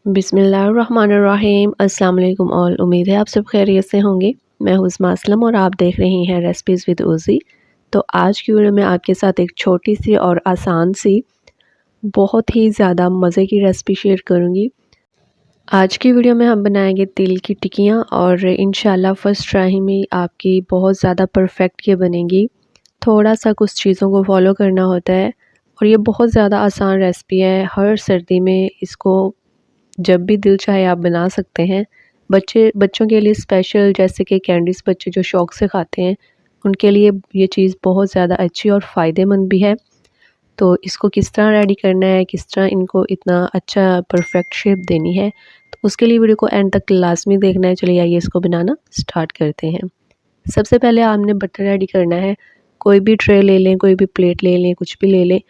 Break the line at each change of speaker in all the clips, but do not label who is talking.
बिस्मिल्लाहिर्रहमानिर्रहीम। अस्सलाम वालेकुम और उम्मीद है आप सब खैरियत से होंगे। मैं हूँ उस्मा असलम और आप देख रही हैं रेसिपीज़ विद उज़ी। तो आज की वीडियो में आपके साथ एक छोटी सी और आसान सी बहुत ही ज़्यादा मज़े की रेसिपी शेयर करूँगी। आज की वीडियो में हम बनाएंगे तिल की टिक्कियाँ और इंशाल्लाह फ़र्स्ट ट्राई में आपकी बहुत ज़्यादा परफेक्ट ये बनेंगी। थोड़ा सा कुछ चीज़ों को फॉलो करना होता है और ये बहुत ज़्यादा आसान रेसिपी है। हर सर्दी में इसको जब भी दिल चाहे आप बना सकते हैं। बच्चों के लिए स्पेशल, जैसे कि कैंडीज़ बच्चे जो शौक़ से खाते हैं, उनके लिए ये चीज़ बहुत ज़्यादा अच्छी और फ़ायदेमंद भी है। तो इसको किस तरह रेडी करना है, किस तरह इनको इतना अच्छा परफेक्ट शेप देनी है, तो उसके लिए वीडियो को एंड तक लाज़मी देखना है। चलिए आइए इसको बनाना स्टार्ट करते हैं। सबसे पहले आपने बटर रेडी करना है। कोई भी ट्रे ले लें, कोई भी प्लेट ले लें, कुछ भी ले लें।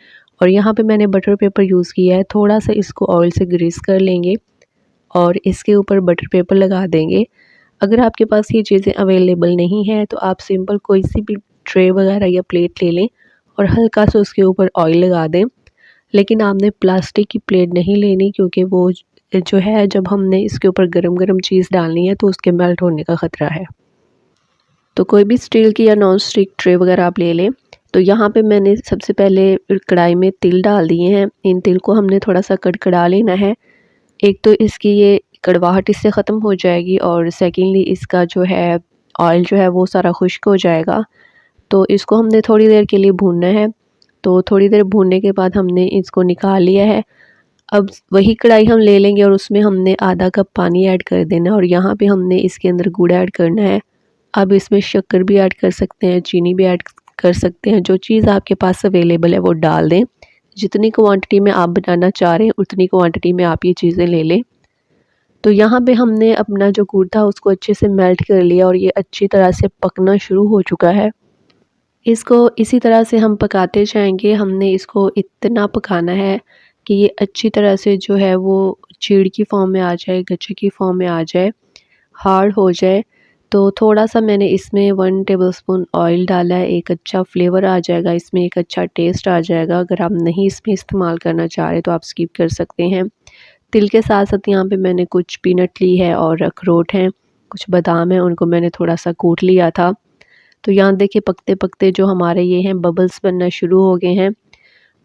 और यहाँ पे मैंने बटर पेपर यूज़ किया है। थोड़ा सा इसको ऑयल से ग्रीस कर लेंगे और इसके ऊपर बटर पेपर लगा देंगे। अगर आपके पास ये चीज़ें अवेलेबल नहीं है तो आप सिंपल कोई सी भी ट्रे वगैरह या प्लेट ले लें और हल्का सा उसके ऊपर ऑयल लगा दें। लेकिन आपने प्लास्टिक की प्लेट नहीं लेनी, क्योंकि वो जो है, जब हमने इसके ऊपर गरम गरम चीज़ डालनी है तो उसके मेल्ट होने का ख़तरा है। तो कोई भी स्टील की या नॉन स्टिक ट्रे वगैरह आप ले लें। तो यहाँ पे मैंने सबसे पहले कढ़ाई में तिल डाल दिए हैं। इन तिल को हमने थोड़ा सा कड़कड़ा लेना है। एक तो इसकी ये कड़वाहट इससे ख़त्म हो जाएगी और सेकेंडली इसका जो है ऑयल जो है वो सारा खुश्क हो जाएगा। तो इसको हमने थोड़ी देर के लिए भूनना है। तो थोड़ी देर भूनने के बाद हमने इसको निकाल लिया है। अब वही कढ़ाई हम ले लेंगे और उसमें हमने आधा कप पानी ऐड कर देना है और यहाँ पे हमने इसके अंदर गुड़ ऐड करना है। अब इसमें शक्कर भी ऐड कर सकते हैं, चीनी भी ऐड कर सकते हैं। जो चीज़ आपके पास अवेलेबल है वो डाल दें। जितनी क्वांटिटी में आप बनाना चाह रहे हैं उतनी क्वांटिटी में आप ये चीज़ें ले लें। तो यहाँ पे हमने अपना जो गुड़ था उसको अच्छे से मेल्ट कर लिया और ये अच्छी तरह से पकना शुरू हो चुका है। इसको इसी तरह से हम पकाते जाएंगे। हमने इसको इतना पकाना है कि ये अच्छी तरह से जो है वो चीड़ की फॉर्म में आ जाए, गच्छे की फॉर्म में आ जाए, हार्ड हो जाए। तो थोड़ा सा मैंने इसमें 1 टेबलस्पून ऑयल डाला है। एक अच्छा फ्लेवर आ जाएगा इसमें, एक अच्छा टेस्ट आ जाएगा। अगर आप नहीं इसमें इस्तेमाल करना चाह रहे तो आप स्किप कर सकते हैं। तिल के साथ साथ यहाँ पे मैंने कुछ पीनट ली है और अखरोट हैं, कुछ बादाम हैं, उनको मैंने थोड़ा सा कूट लिया था। तो यहाँ देखिए पकते पकते जो हमारे ये हैं बबल्स बनना शुरू हो गए हैं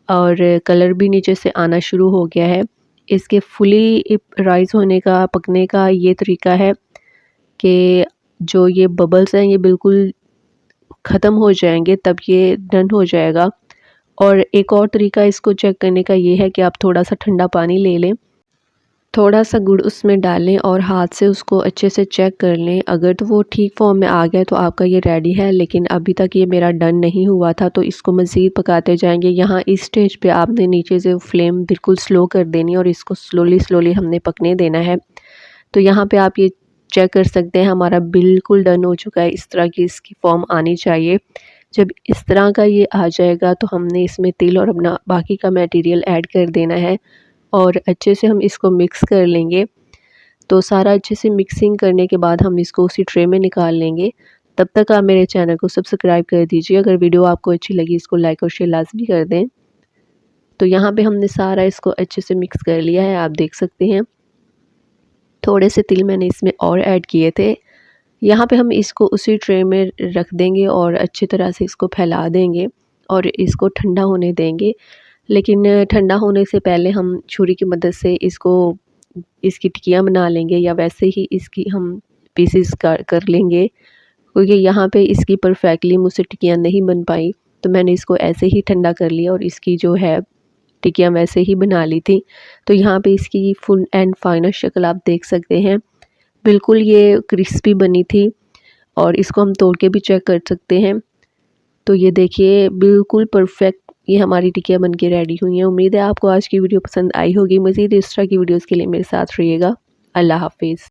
और कलर भी नीचे से आना शुरू हो गया है। इसके फुली राइस होने का, पकने का ये तरीका है कि जो ये बबल्स हैं ये बिल्कुल ख़त्म हो जाएंगे, तब ये डन हो जाएगा। और एक और तरीका इसको चेक करने का ये है कि आप थोड़ा सा ठंडा पानी ले लें, थोड़ा सा गुड़ उसमें डालें और हाथ से उसको अच्छे से चेक कर लें। अगर तो वो ठीक फॉर्म में आ गया तो आपका ये रेडी है, लेकिन अभी तक ये मेरा डन नहीं हुआ था तो इसको मज़ीद पकाते जाएंगे। यहाँ इस स्टेज पे आपने नीचे से फ्लेम बिल्कुल स्लो कर देनी और इसको स्लोली हमने पकने देना है। तो यहाँ पे आप ये चेक कर सकते हैं हमारा बिल्कुल डन हो चुका है। इस तरह की इसकी फॉर्म आनी चाहिए। जब इस तरह का ये आ जाएगा तो हमने इसमें तिल और अपना बाकी का मटेरियल ऐड कर देना है और अच्छे से हम इसको मिक्स कर लेंगे। तो सारा अच्छे से मिक्सिंग करने के बाद हम इसको उसी ट्रे में निकाल लेंगे। तब तक आप मेरे चैनल को सब्सक्राइब कर दीजिए। अगर वीडियो आपको अच्छी लगी इसको लाइक और शेयर लाजमी कर दें। तो यहाँ पे हमने सारा इसको अच्छे से मिक्स कर लिया है, आप देख सकते हैं। थोड़े से तिल मैंने इसमें और ऐड किए थे। यहाँ पे हम इसको उसी ट्रे में रख देंगे और अच्छी तरह से इसको फैला देंगे और इसको ठंडा होने देंगे। लेकिन ठंडा होने से पहले हम छुरी की मदद से इसकी टिक्कियाँ बना लेंगे या वैसे ही इसकी हम पीसेस कर लेंगे, क्योंकि यहाँ पे इसकी परफेक्टली मुझसे टिक्कियाँ नहीं बन पाई। तो मैंने इसको ऐसे ही ठंडा कर लिया और इसकी जो है टिक्कियाँ वैसे ही बना ली थी। तो यहाँ पे इसकी फुल एंड फाइनल शक्ल आप देख सकते हैं। बिल्कुल ये क्रिस्पी बनी थी और इसको हम तोड़ के भी चेक कर सकते हैं। तो ये देखिए बिल्कुल परफेक्ट ये हमारी टिक्कियाँ बन के रेडी हुई हैं। उम्मीद है आपको आज की वीडियो पसंद आई होगी। मज़ीद इस तरह की वीडियोज़ के लिए मेरे साथ रहिएगा। अल्लाह हाफिज़।